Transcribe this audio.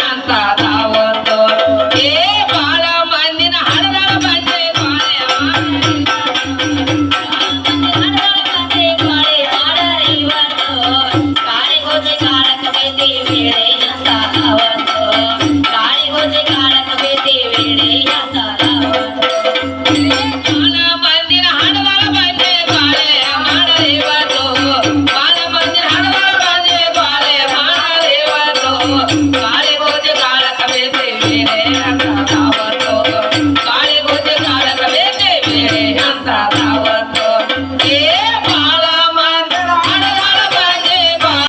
ಅಂತ ದಾವತ್ತು ಏ ಬಾಳ ಮಂದಿನ ಹಣಗಳ ಬಂದೆ ಕಾಳಿಗೋದೆ ಕಾಳಕ ಬೇರೆ ಅಂತ ಅವತ್ತು